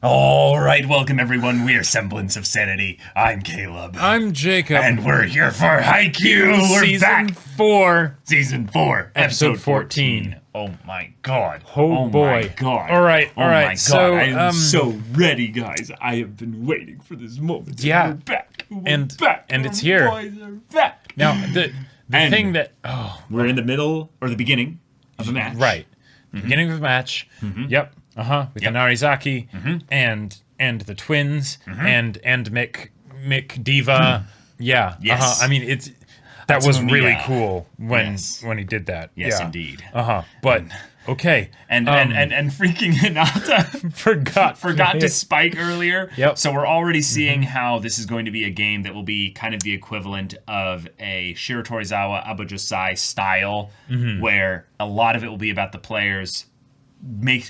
All right, welcome everyone. We are Semblance of Sanity. I'm Caleb. I'm Jacob. And we're here for Haikyuu. We're Season back. 4. Season 4. Episode 14. Oh my god. Oh boy. My god. All right. Oh my god. So, I am so ready, guys. I have been waiting for this moment. Yeah. We're back. We're And- back. and it's Our here. boys are back. Now, the And thing that... we're in the middle or the beginning of a match. Right. Beginning of the match. Yep. With Inarizaki and the twins and Mick Diva. Yeah. Yes. I mean, that was really yeah. cool when he did that. Yes, yeah. indeed. But okay. And freaking Hinata forgot to spike earlier. Yep. So we're already seeing how this is going to be a game that will be kind of the equivalent of a Shiratorizawa Abujosai style, where a lot of it will be about the players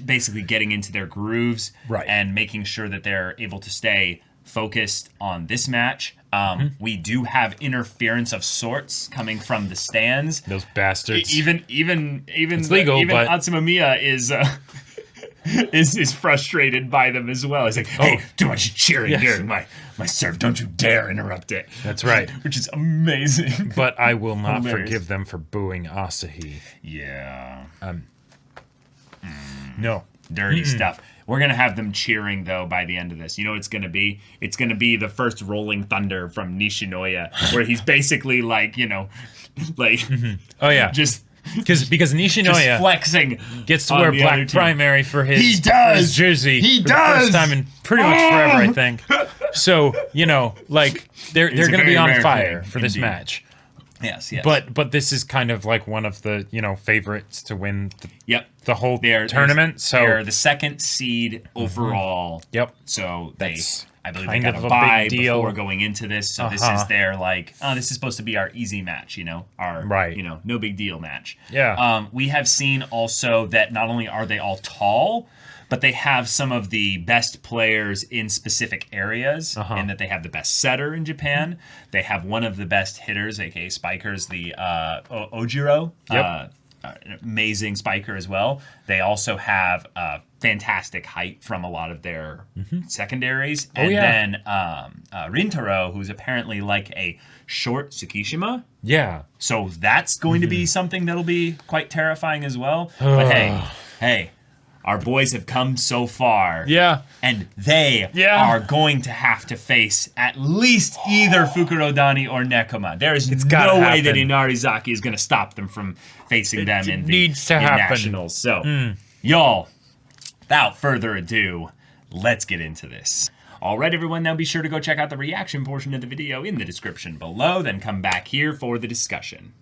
basically getting into their grooves, Right. and making sure that they're able to stay focused on this match. We do have interference of sorts coming from the stands. Those bastards. Even It's legal, even but... Atsumamiya is frustrated by them as well. He's like, "Hey, too much cheering Yes. during my serve. Don't you dare interrupt it." That's right. Which is amazing. But I will not Hilarious. forgive them for booing Asahi. Yeah, No. dirty stuff. We're gonna have them cheering though by the end of this. You know what it's gonna be? It's gonna be the first Rolling Thunder from Nishinoya, where he's basically like, like Oh yeah. just because Nishinoya flexing. gets to on wear the other black team. primary for his, He for does! his jersey He for the first does! time in pretty much forever, I think. So, like they're a going to very be on rare fire thing, for this indeed. match. Yes. But this is kind of like one of the, favorites to win Yep. the whole They're tournament. So they're the second seed overall. Yep. So That's I believe they kind got of a a bye big deal. before going into this. So this is their this is supposed to be our easy match, our Right. no big deal match. Yeah. We have seen also that not only are they all tall, but they have some of the best players in specific areas, and that they have the best setter in Japan. They have one of the best hitters, aka spikers, the Ojiro. Yep. An amazing spiker as well. They also have fantastic height from a lot of their secondaries. And then Rintaro, who's apparently like a short Tsukishima. yeah. So that's going to be something that'll be quite terrifying as well. But hey, our boys have come so far. Yeah. And they are going to have to face at least either Fukurodani or Nekoma. There is gotta no way that happen. Inarizaki is going to stop them from facing them in the needs to in happen. nationals. So, y'all, without further ado, let's get into this. All right, everyone, now be sure to go check out the reaction portion of the video in the description below, then come back here for the discussion.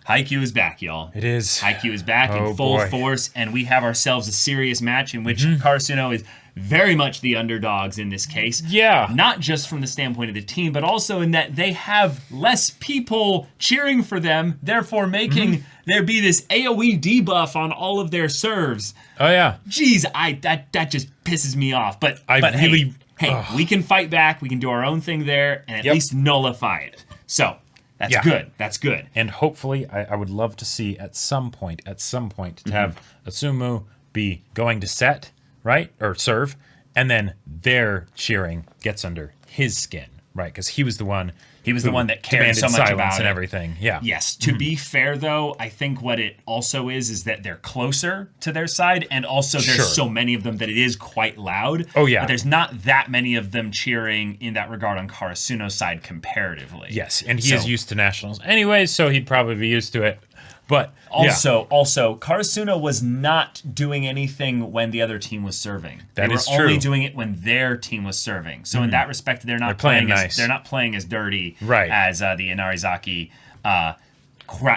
Haikyuu is back, y'all. It is. Haikyuu is back Oh, in full boy. force, and we have ourselves a serious match in which Karasuno is very much the underdogs in this case. Yeah. Not just from the standpoint of the team, but also in that they have less people cheering for them, therefore making there be this AoE debuff on all of their serves. Oh yeah. Jeez, that just pisses me off. But really- hey, we can fight back. We can do our own thing there, and at least nullify it. So that's good. That's good. And hopefully, I would love to see at some point, to have Asumu be going to set, right? Or serve, and then their cheering gets under his skin, right? Because he was the one that cared demanded so much silence about and it. everything. Yeah. Yes. To be fair, though, I think what it also is that they're closer to their side, and also there's Sure. so many of them that it is quite loud. Oh, yeah. But there's not that many of them cheering in that regard on Karasuno's side comparatively. Yes, and he is used to nationals anyway, so he'd probably be used to it. But Also, Karasuno was not doing anything when the other team was serving. That they is were only true. doing it when their team was serving. So in that respect, they're not playing playing nice. they're not playing as dirty Right. as the Inarizaki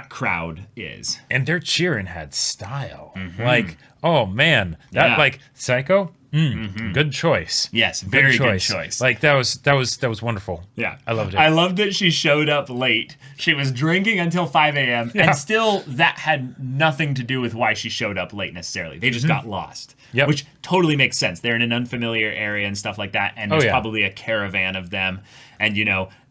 crowd is. and their cheering had style. Like, oh man, that like Psycho. Good choice. Yes, very good choice. Like that was wonderful. Yeah. I loved it. I loved that she showed up late. She was drinking until 5 a.m. Yeah. And still, that had nothing to do with why she showed up late necessarily. They just got lost. Yep. Which totally makes sense. They're in an unfamiliar area and stuff like that. And there's probably a caravan of them. And,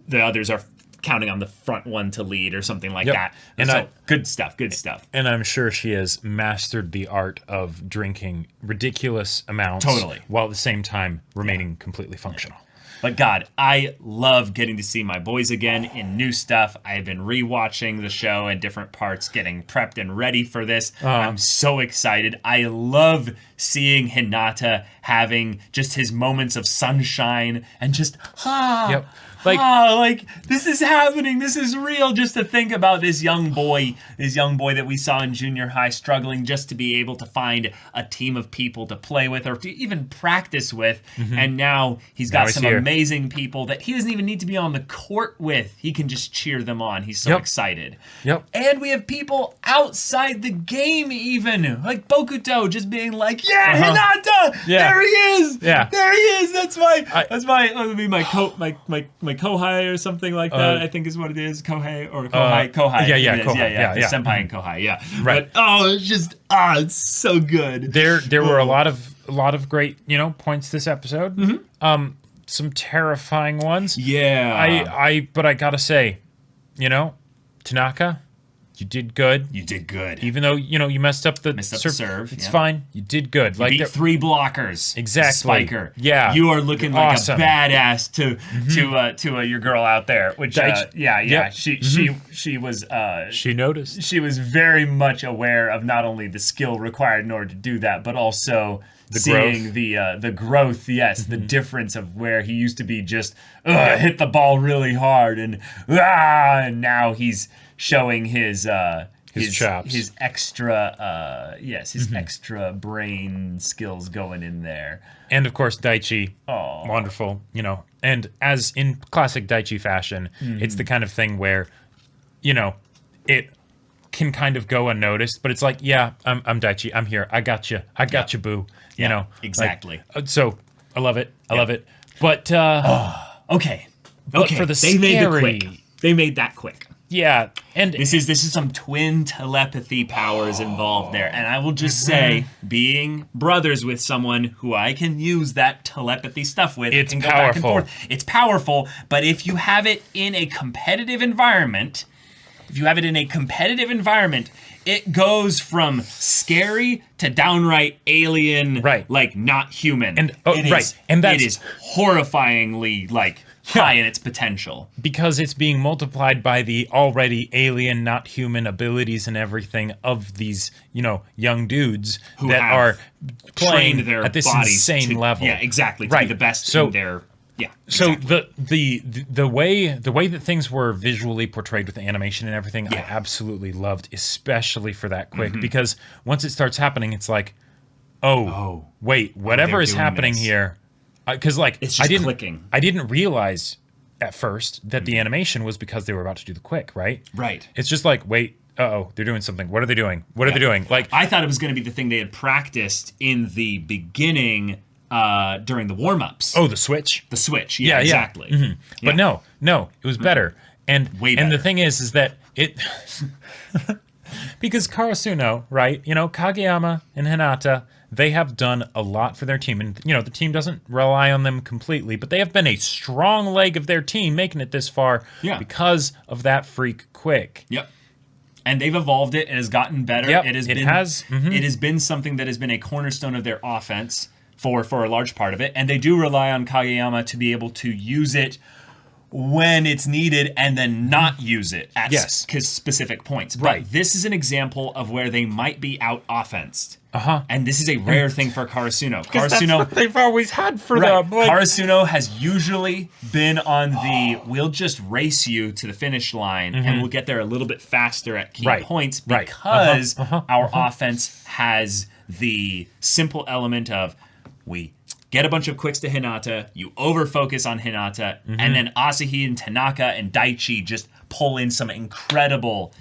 the others are counting on the front one to lead or something like Yep. that. And So good stuff. Good stuff. And I'm sure she has mastered the art of drinking ridiculous amounts. Totally. While at the same time remaining completely functional. But God, I love getting to see my boys again in new stuff. I've been rewatching the show in different parts, getting prepped and ready for this. I'm so excited. I love seeing Hinata having just his moments of sunshine and just, Yep. like this is happening. This is real. Just to think about this young boy that we saw in junior high struggling just to be able to find a team of people to play with or to even practice with. And now he's got some amazing people that he doesn't even need to be on the court with. He can just cheer them on. He's so excited. Yep. And we have people outside the game even, like Bokuto just being like, Hinata! Yeah. There he is! Yeah. There he is! That's my Kohai or something like that, I think is what it is. Kohai or Kohai. Kohai. Yeah, It is. Kohai. Yeah. Yeah. Senpai and Kohai, yeah. Right. But, it's just, it's so good. There were a lot of great, points this episode. Some terrifying ones. Yeah. But I gotta say, Tanaka, you did good. You did good. Even though, you messed up the serve. It's fine. You did good. You beat 3 blockers. Exactly. Spiker. Yeah. You are looking like awesome. a badass to your girl out there. Which Yep. She was she noticed. She was very much aware of not only the skill required in order to do that, but also seeing the growth, the difference of where he used to be just hit the ball really hard and now he's showing his chops, his extra extra brain skills going in there. And of course Daichi, wonderful, and as in classic Daichi fashion, it's the kind of thing where it can kind of go unnoticed, but it's like, I'm Daichi, I'm here, I got you, boo. Exactly. So I love it. But okay. For the they made it quick. They made that quick. Yeah, and this is some twin telepathy powers involved there, and I will just say, being brothers with someone who I can use that telepathy stuff with, it's can go powerful. Back and forth. It's powerful, but if you have it in a competitive environment, it goes from scary to downright alien, like not human, and it is horrifyingly high in its potential because it's being multiplied by the already alien, not human abilities and everything of these, young dudes who that are playing their at this bodies insane level. Yeah, exactly. To be the best in their. Yeah. So exactly. the way that things were visually portrayed with the animation and everything, I absolutely loved, especially for that quick, because once it starts happening, it's like, wait, whatever is happening here. Because it's just clicking. I didn't realize at first that the animation was because they were about to do the quick, right? Right. It's just like, wait, they're doing something. What are they doing? What are they doing? Like, I thought it was going to be the thing they had practiced in the beginning during the warm-ups. Oh, the switch? The switch, yeah. Exactly. Mm-hmm. But no, it was better. And way better. And the thing is that it because Karasuno, right? Kageyama and Hinata, they have done a lot for their team. And, the team doesn't rely on them completely, but they have been a strong leg of their team making it this far because of that freak quick. Yep. And they've evolved it. It has gotten better. Yep, It has been something that has been a cornerstone of their offense for a large part of it. And they do rely on Kageyama to be able to use it when it's needed and then not use it at specific points. But this is an example of where they might be out offensed. And this is a rare thing for Karasuno. That's what they've always had for them. Karasuno has usually been on the we'll just race you to the finish line and we'll get there a little bit faster at key points because our offense has the simple element of we get a bunch of quicks to Hinata, you over-focus on Hinata, and then Asahi and Tanaka and Daichi just pull in some incredible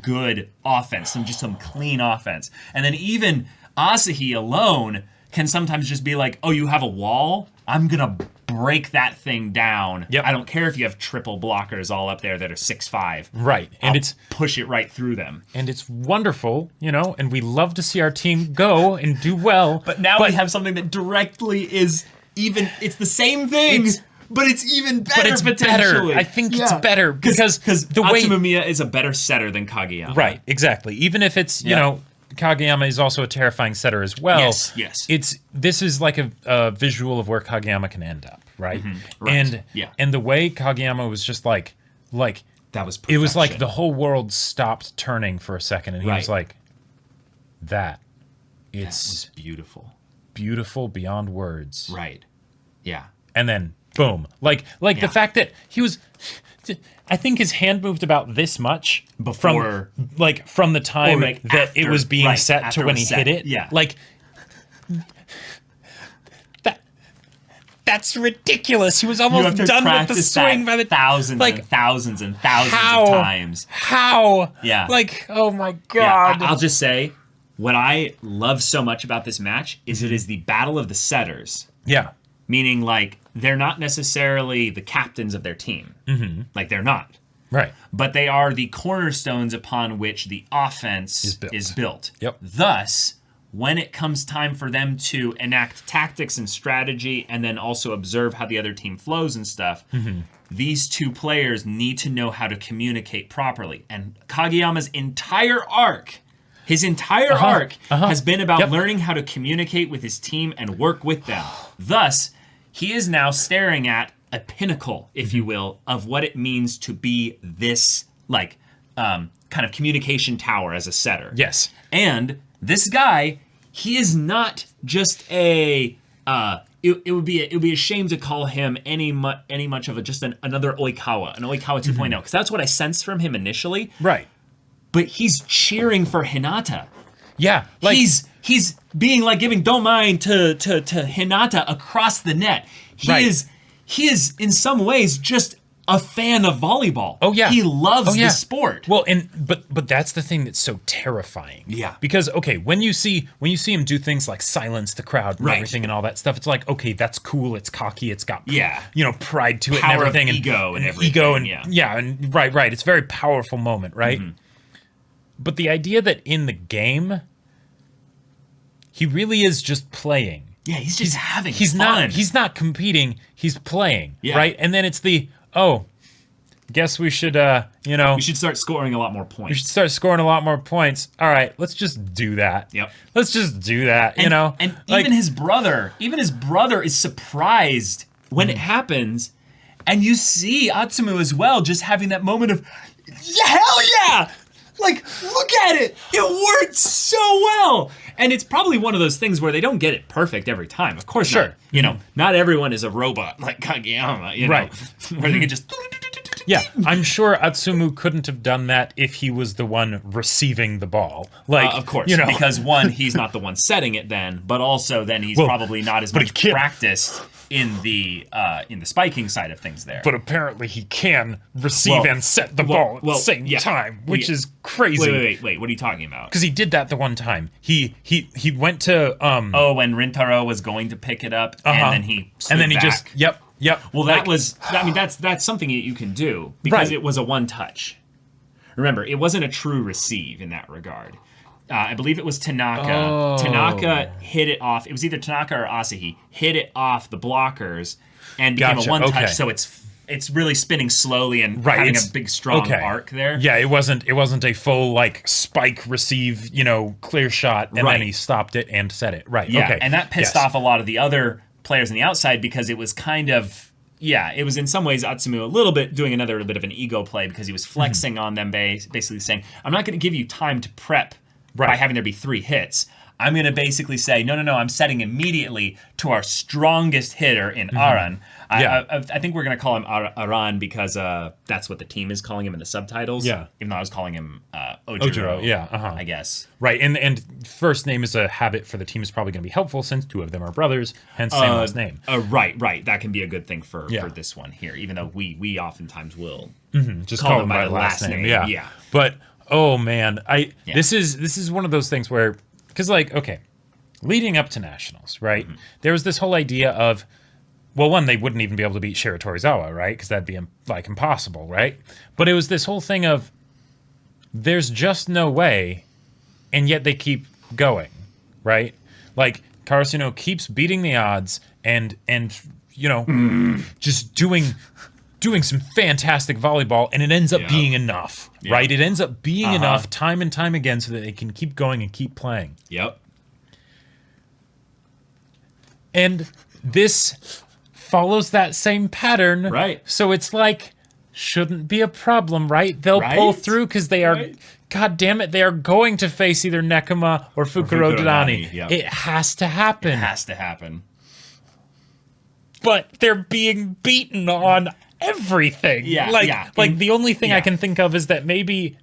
good offense, some clean offense. And then even Asahi alone can sometimes just be like, oh, you have a wall? I'm going to break that thing down. I don't care if you have triple blockers all up there that are 6'5". Right. And I'll push it right through them. And it's wonderful, and we love to see our team go and do well. But now we have something that directly is it's the same thing, But it's even better, but it's potentially. better. I think it's better because the way Atsumu Miya is a better setter than Kageyama. Right, exactly. Even if it's, you know, Kageyama is also a terrifying setter as well. Yes. This is like a visual of where Kageyama can end up, right? Right. And the way Kageyama was just like that was perfection. it was like the whole world stopped turning for a second, and he was like, that was beautiful. Beautiful beyond words. Right. Yeah. And then boom. Like the fact that he was, I think his hand moved about this much before, from the time that after, it was being set to when he hit it. Yeah. Like that's ridiculous. He was almost done with the swing by the thousands and thousands and thousands of times. How? Yeah. Like, oh my God. I'll just say, what I love so much about this match is it is the battle of the setters. Yeah. Meaning, like, they're not necessarily the captains of their team. Like, they're not. Right. But they are the cornerstones upon which the offense is built. Yep. Thus, when it comes time for them to enact tactics and strategy and then also observe how the other team flows and stuff, these two players need to know how to communicate properly. And Kageyama's entire arc... His entire arc has been about learning how to communicate with his team and work with them. Thus, he is now staring at a pinnacle, if you will, of what it means to be this, like, kind of communication tower as a setter. Yes. And this guy, he is not just a... It would be a shame to call him any much of another Oikawa, an Oikawa 2.0, because that's what I sensed from him initially. Right. But he's cheering for Hinata. Yeah, like he's being like giving don't mind to Hinata across the net. He is in some ways just a fan of volleyball. Oh yeah, he loves the sport. Well, but that's the thing that's so terrifying. Yeah, because okay, when you see him do things like silence the crowd and everything and all that stuff, it's like, okay, that's cool. It's cocky. It's got pride to it Power and everything, of ego and everything. Ego and right. It's a very powerful moment, right? But the idea that in the game, he really is just playing. Yeah, he's just having fun. He's not competing. He's playing, yeah. right? And then it's guess we should, we should start scoring a lot more points. We should start scoring a lot more points. All right, let's just do that. Yep. Let's just do that, and, And like, even his brother is surprised when it happens. And you see Atsumu as well, just having that moment of, hell yeah! Like, look at it! It worked so well! And it's probably one of those things where they don't get it perfect every time. Of course not. Not everyone is a robot like Kageyama, right. Where they can just... Yeah, I'm sure Atsumu couldn't have done that if he was the one receiving the ball. Like, of course, because one, he's not the one setting it then, but also then he's probably not as much practiced in the spiking side of things there. But apparently he can receive and set the ball at the same time, which is crazy. Wait, what are you talking about? Because he did that the one time. He went to when Rintaro was going to pick it up, and then he back. Just Yep. Well, that's something that you can do because it was a one touch. Remember, it wasn't a true receive in that regard. I believe it was Tanaka. Oh. Tanaka hit it off. It was either Tanaka or Asahi hit it off the blockers and became a one touch. So it's really spinning slowly and having a big strong arc there. Yeah, it wasn't a full like spike receive, clear shot, and then he stopped it and set it. Right. Yeah, okay. And that pissed off a lot of the other players on the outside because it was kind of, it was in some ways Atsumu a little bit doing another bit of an ego play because he was flexing on them, basically saying, I'm not going to give you time to prep by having there be 3 hits. I'm going to basically say, no, I'm setting immediately to our strongest hitter in Aran. I think we're going to call him Aran because that's what the team is calling him in the subtitles. Yeah. Even though I was calling him Ojiro. I guess. Right, and first name is a habit for the team is probably going to be helpful since 2 of them are brothers, hence same last name. Right. That can be a good thing for this one here, even though we oftentimes will just call him by the last name. Yeah. But, oh man, this is one of those things where, because leading up to Nationals, right, there was this whole idea of, well, one, they wouldn't even be able to beat Shiratorizawa, right, because that'd be impossible, right? But it was this whole thing of, there's just no way, and yet they keep going, right? Like, Karasuno keeps beating the odds and just doing some fantastic volleyball, and it ends up being enough, right? It ends up being enough time and time again so that they can keep going and keep playing. Yep. And this follows that same pattern. Right. So it's like, shouldn't be a problem, right? They'll pull through because they are, God damn it, they are going to face either Nekoma or Fukuro Dodani. Yep. It has to happen. It has to happen. But they're being beaten on everything. Like the only thing I can think of is that maybe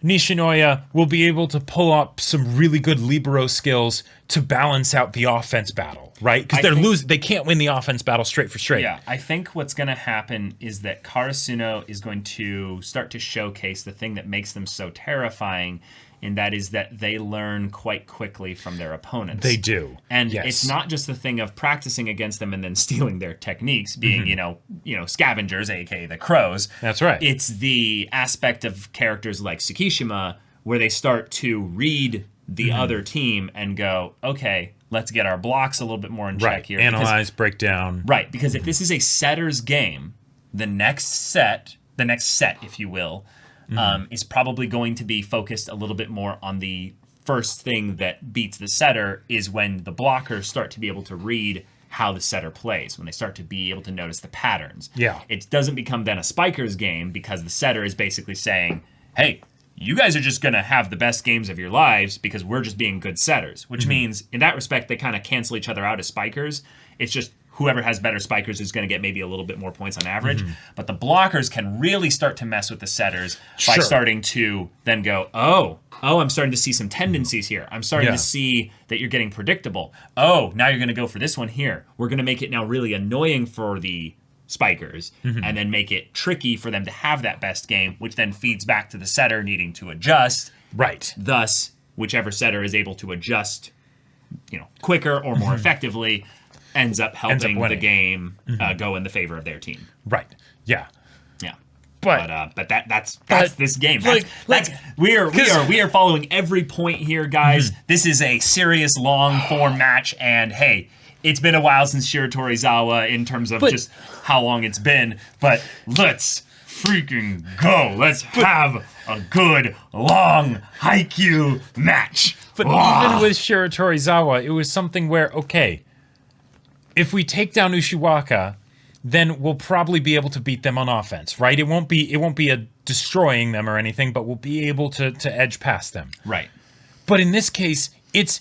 Nishinoya will be able to pull up some really good libero skills to balance out the offense battle, right? Because they can't win the offense battle straight for straight. Yeah, I think what's going to happen is that Karasuno is going to start to showcase the thing that makes them so terrifying, and that is that they learn quite quickly from their opponents. They do. And it's not just the thing of practicing against them and then stealing their techniques, being, scavengers, aka the crows. That's right. It's the aspect of characters like Tsukishima where they start to read the other team and go, okay, let's get our blocks a little bit more in check here. Analyze, break down. Right, because if this is a setter's game, the next set, if you will, is probably going to be focused a little bit more on the first thing that beats the setter is when the blockers start to be able to read how the setter plays, when they start to be able to notice the patterns. Yeah. It doesn't become then a spiker's game because the setter is basically saying, hey, you guys are just going to have the best games of your lives because we're just being good setters, which means in that respect, they kind of cancel each other out as spikers. It's just whoever has better spikers is going to get maybe a little bit more points on average. But the blockers can really start to mess with the setters by starting to then go, oh, I'm starting to see some tendencies here. I'm starting to see that you're getting predictable. Oh, now you're going to go for this one here. We're going to make it now really annoying for the spikers and then make it tricky for them to have that best game, which then feeds back to the setter needing to adjust. Right. Thus, whichever setter is able to adjust, quicker or more effectively ends up helping the game go in the favor of their team. Right. Yeah. Yeah. But that's this game. We are following every point here, guys. This is a serious long form match, and hey, it's been a while since Shiratorizawa in terms of just how long it's been, but let's freaking go. Let's have a good, long Haikyuu match. But even with Shiratorizawa, it was something where, okay, if we take down Ushiwaka, then we'll probably be able to beat them on offense, right? It won't be a destroying them or anything, but we'll be able to edge past them. Right. But in this case, it's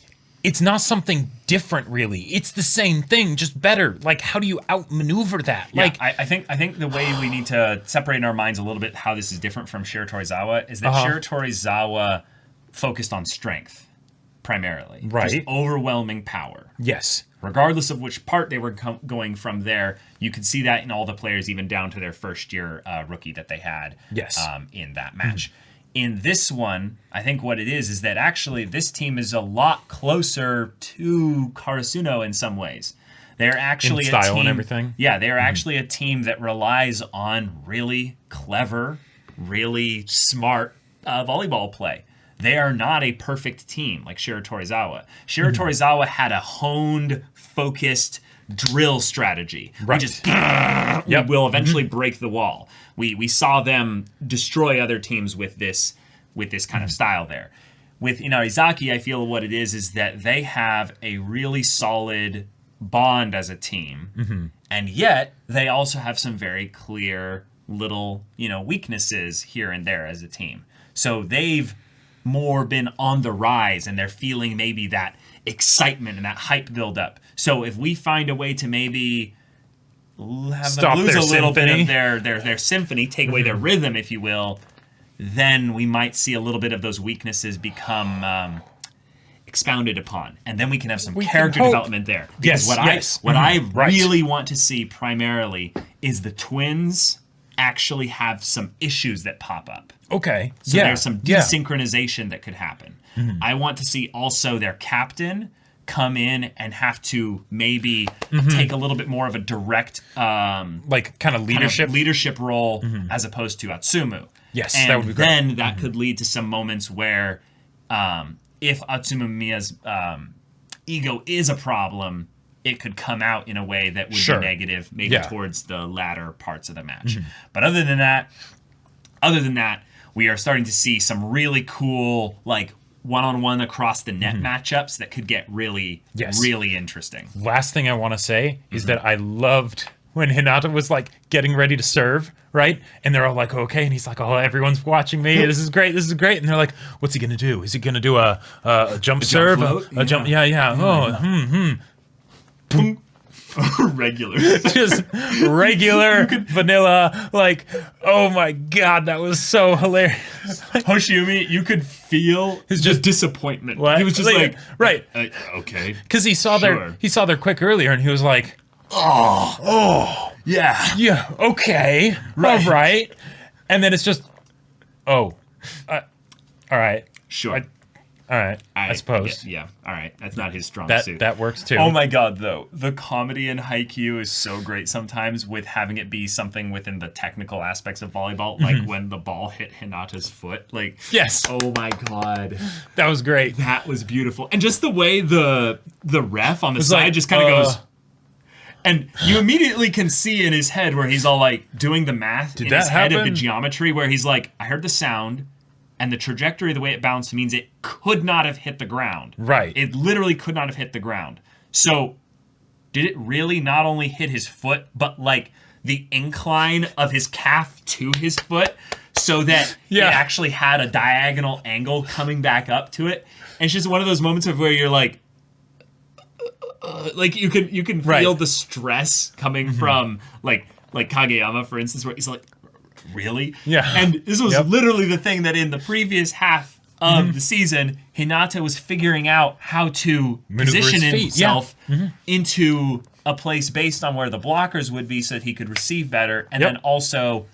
not something different, really. It's the same thing, just better. Like, how do you outmaneuver that? Yeah, I think the way we need to separate in our minds a little bit how this is different from Shiratorizawa is that Shiratorizawa focused on strength primarily, right? Just overwhelming power. Yes. Regardless of which part they were going from there, you could see that in all the players, even down to their first year rookie that they had. Yes. In that match. In this one, I think what it is that actually this team is a lot closer to Karasuno in some ways. They're actually in style a team, and everything. Yeah, they're actually a team that relies on really clever, really smart volleyball play. They are not a perfect team like Shiratorizawa. Shiratorizawa had a honed, focused drill strategy. Right. We just will eventually break the wall. We saw them destroy other teams with this kind of style there. With Inarizaki, I feel what it is that they have a really solid bond as a team, and yet they also have some very clear little weaknesses here and there as a team. So they've more been on the rise, and they're feeling maybe that excitement and that hype build up. So if we find a way to maybe have them lose a little bit of their symphony, take away their rhythm, if you will, then we might see a little bit of those weaknesses become expounded upon, and then we can have some character development there. Because what I really want to see primarily is the twins actually have some issues that pop up. Okay. So there's some desynchronization that could happen. I want to see also their captain come in and have to maybe take a little bit more of a direct like kind of leadership role as opposed to Atsumu. Yes, and that would be great. Then that could lead to some moments where if Atsumu Miya's ego is a problem, it could come out in a way that would Sure. be negative, maybe Yeah. towards the latter parts of the match. But other than that, we are starting to see some really cool, like, one-on-one across the net matchups that could get really, Yes. really interesting. Last thing I want to say is that I loved when Hinata was like getting ready to serve, right? And they're all like, okay. And he's like, oh, everyone's watching me. This is great. This is great. And they're like, what's he going to do? Is he going to do a jump serve? float? A jump? Yeah. Oh, Boom. Regular. just regular vanilla. Like, oh my God, that was so hilarious. Hoshiyumi, you could feel his just disappointment. What? He was just like right. Okay. Because he saw their quick earlier and he was like, Yeah. yeah, okay, Right. all right. And then it's just, all right. Sure. All right, I suppose. Yeah. All right. That's not his strong That suit. that works too. Oh my God, though. The comedy in Haikyuu is so great sometimes with having it be something within the technical aspects of volleyball, like when the ball hit Hinata's foot. Like, Yes. oh my God. That was great. That was beautiful. And just the way the ref on the was side like, just kind of goes, and you immediately can see in his head where he's all like doing the math in that his head of the happen? geometry where he's like, I heard the sound and the trajectory, the way it bounced means it could not have hit the ground. Right. It literally could not have hit the ground. So did it really not only hit his foot, but like the incline of his calf to his foot so that it actually had a diagonal angle coming back up to it? And it's just one of those moments of where you're like you can feel the stress coming from like Kageyama, for instance, where he's like, really? Yeah. And this was literally the thing that in the previous half of the season, Hinata was figuring out how to Maneuver position his feet. himself into a place based on where the blockers would be so that he could receive better and then also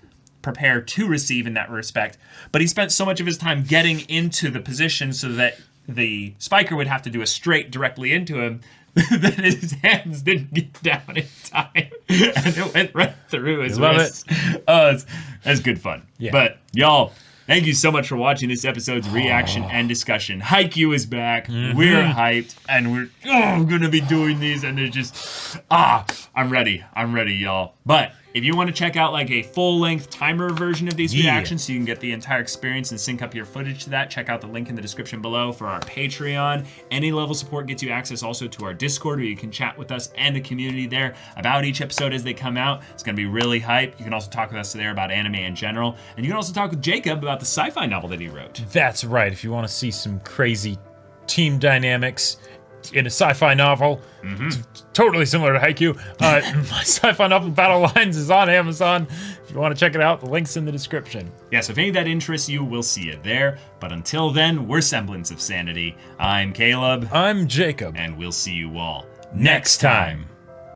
prepare to receive in that respect. But he spent so much of his time getting into the position so that the spiker would have to do a straight directly into him that his hands didn't get down in time and it went right through his wrists. Oh, that's good fun. Yeah. But y'all, thank you so much for watching this episode's reaction and discussion. Haikyuu is back. We're hyped and we're gonna be doing these and they're just I'm ready, y'all. But if you want to check out like a full-length timer version of these reactions so you can get the entire experience and sync up your footage to that, check out the link in the description below for our Patreon. Any level support gets you access also to our Discord where you can chat with us and the community there about each episode as they come out. It's going to be really hype. You can also talk with us there about anime in general. And you can also talk with Jacob about the sci-fi novel that he wrote. That's right. If you want to see some crazy team dynamics in a sci-fi novel, totally similar to Haikyuu, my sci-fi novel Battle Lines is on Amazon. If you want to check it out, the link's in the description. Yeah, so if any of that interests you, we'll see it there. But until then, we're Semblance of Sanity. I'm Caleb. I'm Jacob. And we'll see you all Next time.